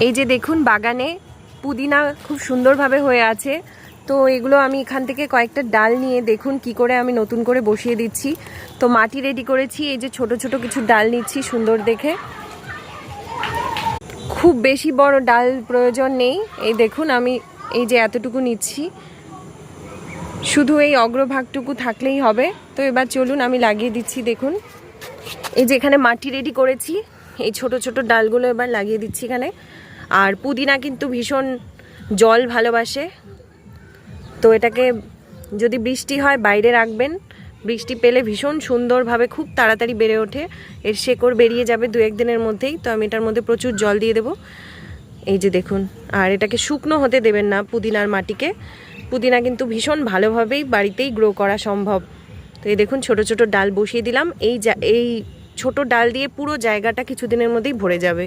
এই যে দেখুন বাগানে পুদিনা খুব সুন্দরভাবে হয়ে আছে। তো এগুলো আমি এখান থেকে কয়েকটা ডাল নিয়ে দেখুন কি করে আমি নতুন করে বসিয়ে দিচ্ছি। তো মাটি রেডি করেছি, এই যে ছোট ছোট কিছু ডাল নিচ্ছি সুন্দর দেখে। খুব বেশি বড় ডাল প্রয়োজন নেই, এই দেখুন আমি এই যে এতটুকু নিচ্ছি, শুধু এই অগ্রভাগটুকু থাকলেই হবে। তো এবার চলুন আমি লাগিয়ে দিচ্ছি। দেখুন এই যে এখানে মাটি রেডি করেছি, এই ছোট ছোট ডালগুলো এবার লাগিয়ে দিচ্ছি এখানে। আর পুদিনা কিন্তু ভীষণ জল ভালোবাসে, তো এটাকে যদি বৃষ্টি হয় বাইরে রাখবেন, বৃষ্টি পেলে ভীষণ সুন্দরভাবে খুব তাড়াতাড়ি বেড়ে ওঠে। এর শেকড় বেরিয়ে যাবে 2-1 দিনের মধ্যেই। তো আমি এটার মধ্যে প্রচুর জল দিয়ে দেবো, এই যে দেখুন। আর এটাকে শুকনো হতে দেবেন না পুদিনার মাটিকে, পুদিনা কিন্তু ভীষণ ভালোভাবেই বাড়িতেই গ্রো করা সম্ভব। তো এই দেখুন ছোট ছোট ডাল বসিয়ে দিলাম, এই ছোট ডাল দিয়ে পুরো জায়গাটা কিছুদিনের মধ্যেই ভরে যাবে।